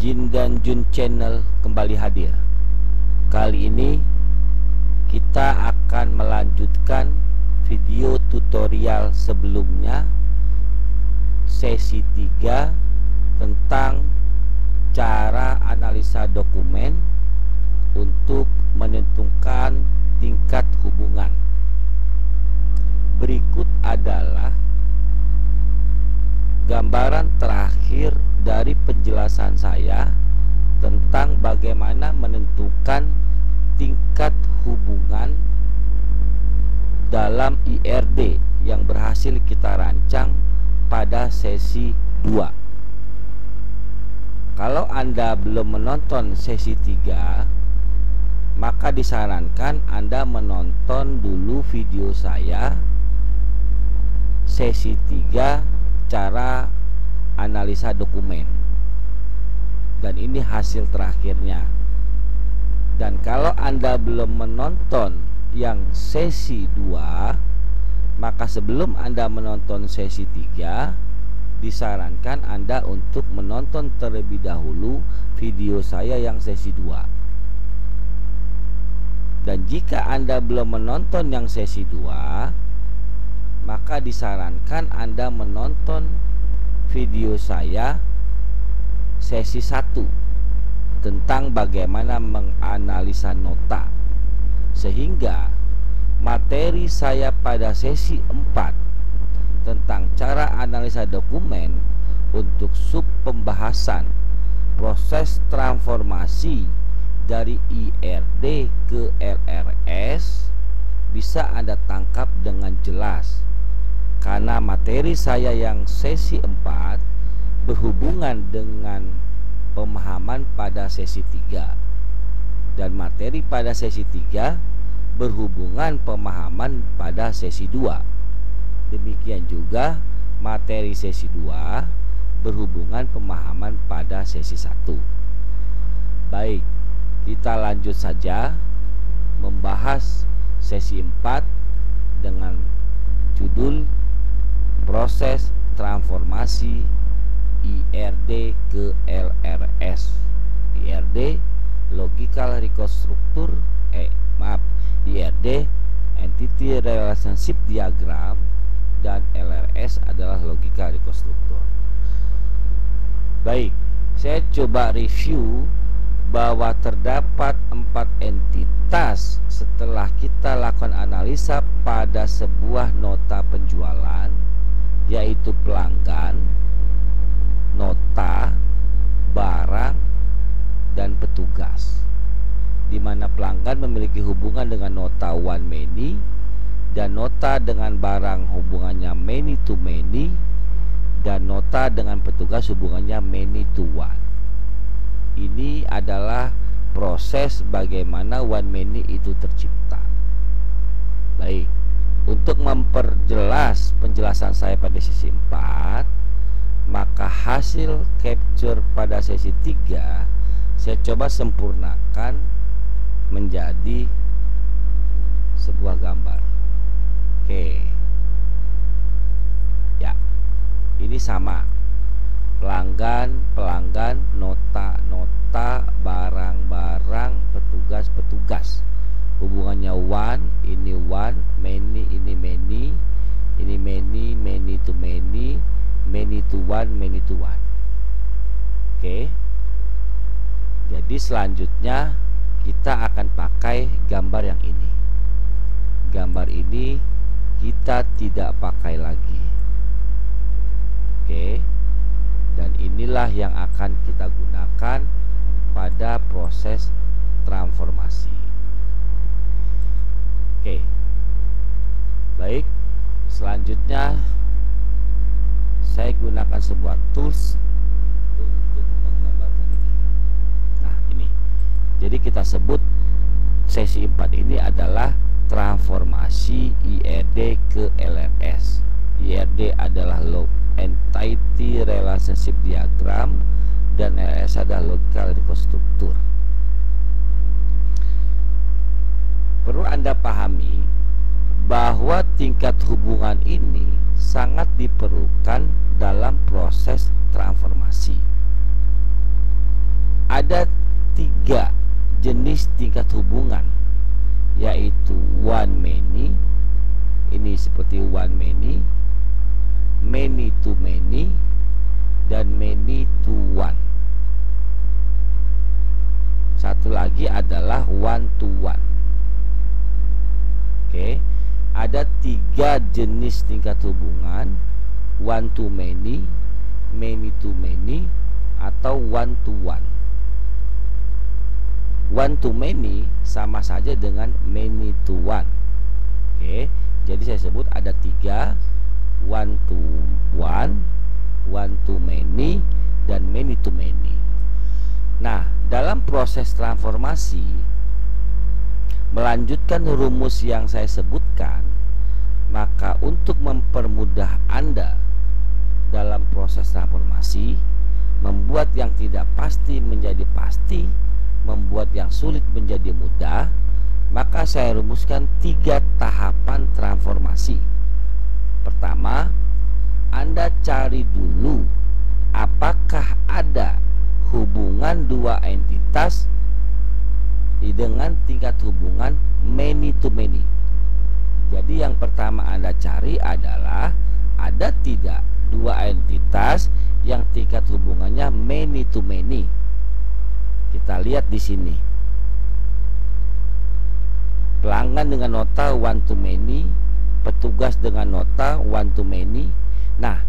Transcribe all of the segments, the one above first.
Jin dan Jun Channel kembali hadir. Kali ini kita akan melanjutkan video tutorial sebelumnya, sesi 3, tentang cara analisa dokumen untuk menentukan tingkat hubungan. Berikut adalah gambaran terakhir dari penjelasan saya tentang bagaimana menentukan tingkat hubungan dalam IRD yang berhasil kita rancang pada sesi 2. Kalau Anda belum menonton sesi 3, maka disarankan Anda menonton dulu video saya sesi 3, cara analisa dokumen, dan ini hasil terakhirnya. Dan kalau Anda belum menonton yang sesi 2, maka sebelum Anda menonton sesi 3, disarankan Anda untuk menonton terlebih dahulu video saya yang sesi 2. Dan jika Anda belum menonton yang sesi 2, maka disarankan Anda menonton video saya sesi 1 tentang bagaimana menganalisa nota, sehingga materi saya pada sesi 4 tentang cara analisa dokumen untuk sub pembahasan proses transformasi dari IRD ke LRS bisa Anda tangkap dengan jelas, karena materi saya yang sesi 4 berhubungan dengan pemahaman pada sesi 3, dan materi pada sesi 3 berhubungan pemahaman pada sesi 2. Demikian juga materi sesi 2 berhubungan pemahaman pada sesi 1. Baik, kita lanjut saja membahas sesi 4 dengan judul proses transformasi IRD ke LRS. IRD logical reconstructor, IRD entity relationship diagram, dan LRS adalah logical reconstructor. Baik, saya coba review bahwa terdapat 4 entitas setelah kita lakukan analisa pada sebuah nota penjualan, yaitu pelanggan, nota, barang, dan petugas, di mana pelanggan memiliki hubungan dengan nota one many, dan nota dengan barang hubungannya many to many, dan nota dengan petugas hubungannya many to one. Ini adalah proses bagaimana one many itu tercipta. Baik, untuk memperjelas penjelasan saya pada sesi 4, maka hasil capture pada sesi 3 saya coba sempurnakan menjadi sebuah gambar. Oke. Ya. Ini sama. Pelanggan, nota, barang, petugas. Hubungannya one, ini one, many, ini many, many to many, many to one. Oke. Jadi selanjutnya kita akan pakai gambar yang ini. Gambar ini kita tidak pakai lagi. Oke. Dan inilah yang akan kita gunakan pada proses transformasi. Oke. Baik, selanjutnya saya gunakan sebuah tools untuk menggambarkan ini. Nah, ini. Jadi kita sebut sesi 4 ini adalah transformasi IRD ke LRS. IRD adalah entity relationship diagram, dan LRS adalah logical reconstructor. Perlu Anda pahami bahwa tingkat hubungan ini sangat diperlukan dalam proses transformasi. ada 3 jenis tingkat hubungan, yaitu one many, ini seperti one many, many to many, dan many to one. Satu lagi adalah one to one. Oke, ada 3 jenis tingkat hubungan, one to many, many to many, atau one to one. One to many sama saja dengan many to one. Oke, jadi saya sebut ada 3, one to one, one to many, dan many to many. Nah, dalam proses transformasi, melanjutkan rumus yang saya sebutkan, maka untuk mempermudah Anda dalam proses transformasi, membuat yang tidak pasti menjadi pasti, membuat yang sulit menjadi mudah, maka saya rumuskan 3 tahapan transformasi. Pertama, Anda cari dulu apakah ada hubungan 2 entitas dengan tingkat hubungan many to many. Jadi yang pertama Anda cari adalah ada tidak 2 entitas yang tingkat hubungannya many to many. Kita lihat di sini. Pelanggan dengan nota one to many, petugas dengan nota one to many. Nah,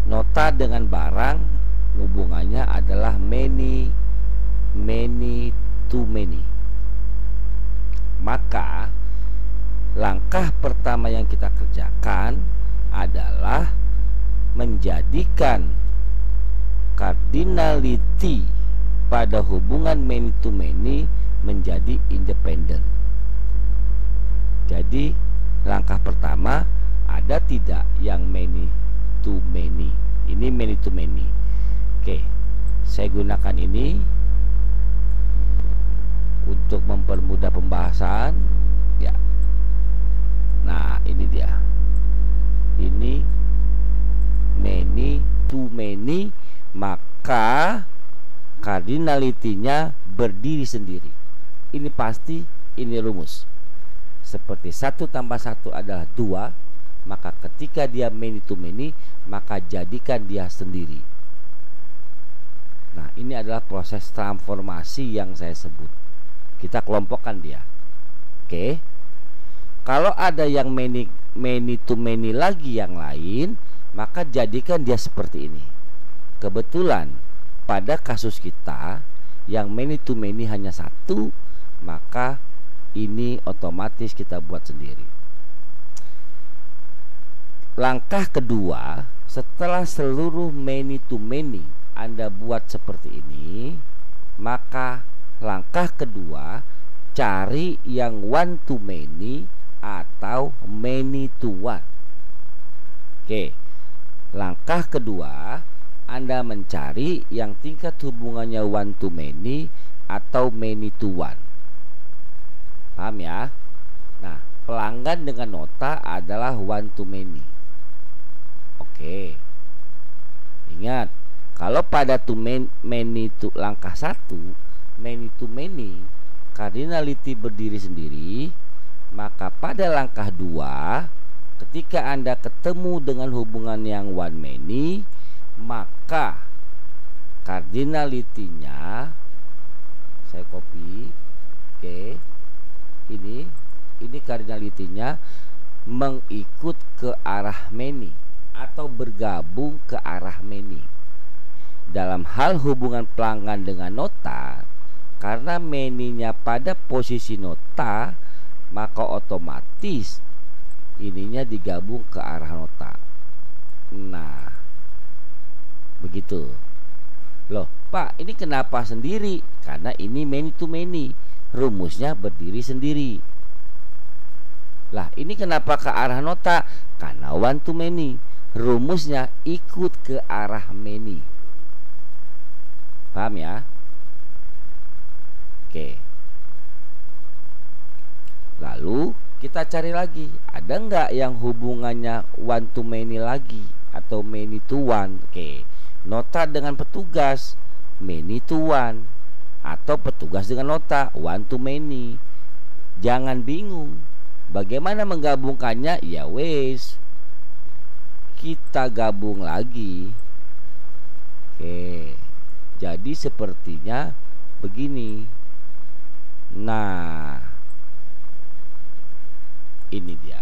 nota dengan barang hubungannya adalah many to many. Maka langkah pertama yang kita kerjakan adalah menjadikan cardinality pada hubungan many to many menjadi independen. Jadi langkah pertama, ada tidak yang many to many? Ini many to many. Oke, saya gunakan ini untuk mempermudah pembahasan ya. Nah, ini dia. Ini many to many, maka cardinality-nya berdiri sendiri. Ini pasti, ini rumus. Seperti 1 tambah 1 adalah 2, maka ketika dia many to many, maka jadikan dia sendiri. Nah, ini adalah proses transformasi yang saya sebut. Kita kelompokkan dia. Oke. Kalau ada yang many to many lagi yang lain, maka jadikan dia seperti ini. Kebetulan pada kasus kita yang many to many hanya 1, maka ini otomatis kita buat sendiri. Langkah kedua, setelah seluruh many to many Anda buat seperti ini, maka langkah kedua, cari yang one to many atau many to one. Oke, langkah kedua, Anda mencari yang tingkat hubungannya one to many atau many to one. Paham ya? Nah, pelanggan dengan nota adalah one to many. Oke, ingat, kalau pada many to langkah 1, many to many, cardinality berdiri sendiri, maka pada langkah 2, ketika Anda ketemu dengan hubungan yang one many, maka cardinality-nya saya copy. Oke, ini cardinality-nya mengikut ke arah many atau bergabung ke arah many. Dalam hal hubungan pelanggan dengan nota, karena many-nya pada posisi nota, maka otomatis ininya digabung ke arah nota. Nah, begitu. Loh, Pak, ini kenapa sendiri? Karena ini many to many, rumusnya berdiri sendiri. Lah, ini kenapa ke arah nota? Karena one to many, rumusnya ikut ke arah many. Paham ya? Oke. Lalu kita cari lagi, ada nggak yang hubungannya one to many lagi atau many to one? Oke, nota dengan petugas many to one atau petugas dengan nota, one to many. Jangan bingung. Bagaimana menggabungkannya? Ya wes, kita gabung lagi. Oke. Jadi sepertinya begini. Nah, ini dia.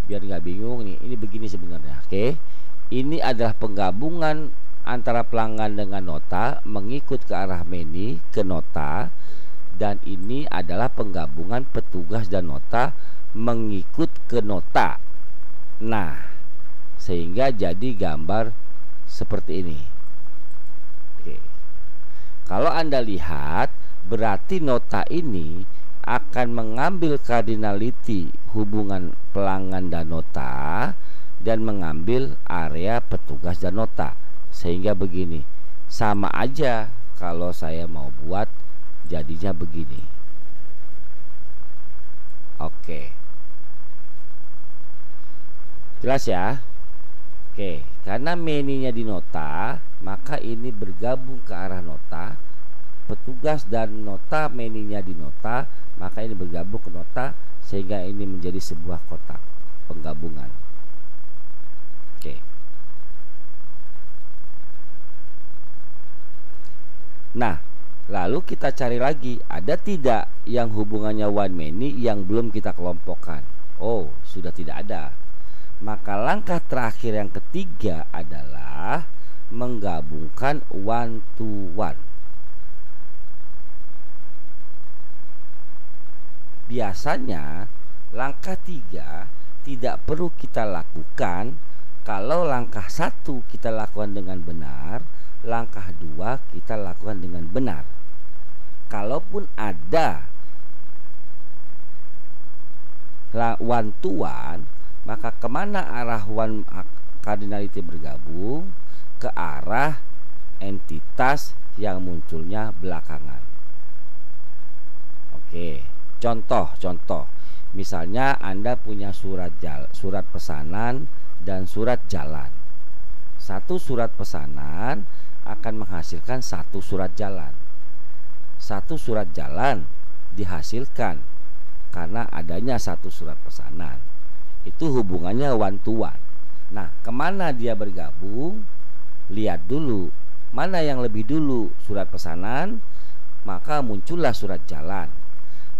Biar nggak bingung nih, ini begini sebenarnya. Oke. Ini adalah penggabungan antara pelanggan dengan nota mengikut ke arah meni ke nota, dan ini adalah penggabungan petugas dan nota mengikut ke nota. Nah, sehingga jadi gambar seperti ini. Oke. Kalau Anda lihat, berarti nota ini akan mengambil cardinality hubungan pelanggan dan nota dan mengambil area petugas dan nota. Sehingga begini, sama aja kalau saya mau buat jadinya begini. Oke. Jelas ya? Oke, karena meninya di nota, maka ini bergabung ke arah nota. Petugas dan nota meninya di nota, maka ini bergabung ke nota, sehingga ini menjadi sebuah kotak penggabungan. Oke. Nah, lalu kita cari lagi, ada tidak yang hubungannya one many yang belum kita kelompokkan? Oh, sudah tidak ada. Maka langkah terakhir yang ketiga adalah menggabungkan one to one. Biasanya langkah 3 tidak perlu kita lakukan. Kalau langkah 1 kita lakukan dengan benar, langkah 2 kita lakukan dengan benar. Kalaupun ada one to one, maka kemana arah one cardinality bergabung? Ke arah entitas yang munculnya belakangan. Oke. Contoh, misalnya Anda punya surat pesanan dan surat jalan. Satu surat pesanan akan menghasilkan satu surat jalan. Satu surat jalan dihasilkan karena adanya satu surat pesanan. Itu hubungannya one to one. Nah, kemana dia bergabung? Lihat dulu mana yang lebih dulu, surat pesanan, maka muncullah surat jalan.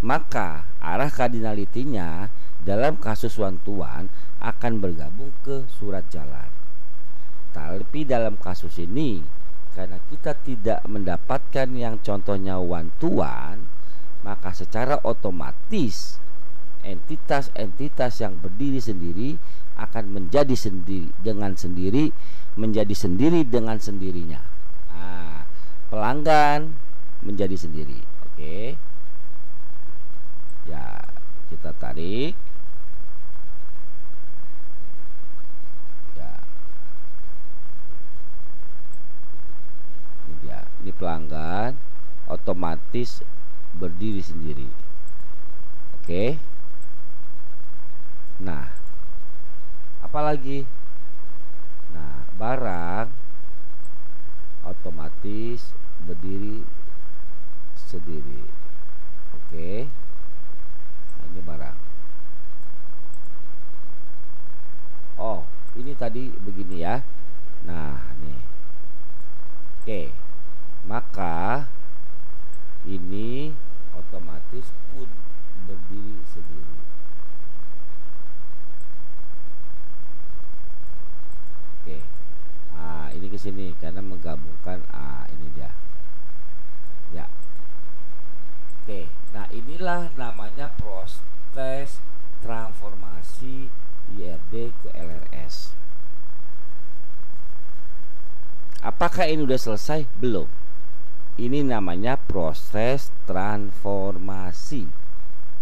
Maka arah cardinality-nya dalam kasus one to one akan bergabung ke surat jalan. Tapi dalam kasus ini, karena kita tidak mendapatkan yang contohnya one to one, maka secara otomatis entitas-entitas yang berdiri sendiri akan menjadi sendiri dengan sendiri, menjadi sendiri dengan sendirinya. Nah, pelanggan menjadi sendiri. Oke. Ya, kita tarik. Ya. Ini dia. Ini pelanggan otomatis berdiri sendiri. Oke. Nah, apalagi? Nah, barang otomatis berdiri sendiri. Oke. Ini barang. Oh, ini tadi begini ya. Nah, nih. Oke. Maka ini otomatis pun berdiri sendiri. Oke. Nah, ini ke sini karena menggabungkan ini dia. Ya. Oke. Nah, inilah namanya proses transformasi IRD ke LRS. Apakah ini udah selesai? Belum. Ini namanya proses transformasi,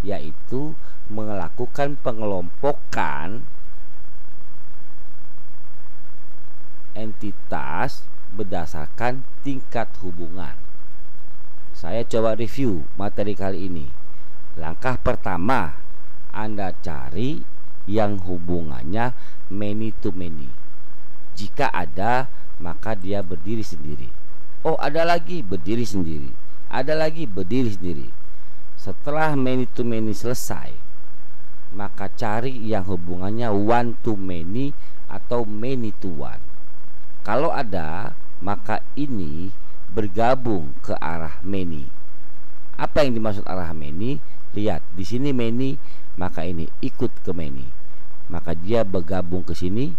yaitu melakukan pengelompokan entitas berdasarkan tingkat hubungan. Saya coba review materi kali ini. Langkah pertama, Anda cari yang hubungannya many to many. Jika ada, maka dia berdiri sendiri. Oh, ada lagi berdiri sendiri, ada lagi berdiri sendiri. Setelah many to many selesai, maka cari yang hubungannya one to many atau many to one. Kalau ada, maka ini bergabung ke arah many. Apa yang dimaksud arah many? Lihat di sini many, maka ini ikut ke many. Maka dia bergabung ke sini,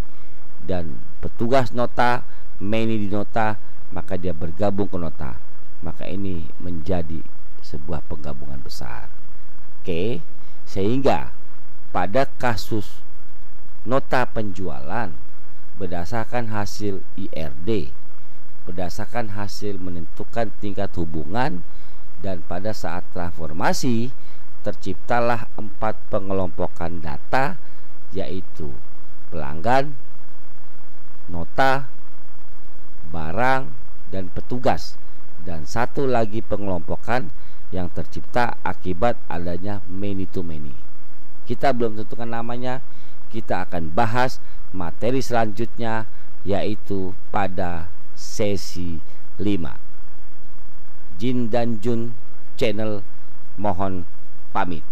dan petugas nota many di nota, maka dia bergabung ke nota. Maka ini menjadi sebuah penggabungan besar. Oke, sehingga pada kasus nota penjualan berdasarkan hasil IRD, berdasarkan hasil menentukan tingkat hubungan, dan pada saat transformasi terciptalah 4 pengelompokan data, yaitu pelanggan, nota, barang, dan petugas, dan satu lagi pengelompokan yang tercipta akibat adanya many to many. Kita belum tentukan namanya, kita akan bahas materi selanjutnya, yaitu pada sesi 5. Jin dan Jun Channel mohon pamit.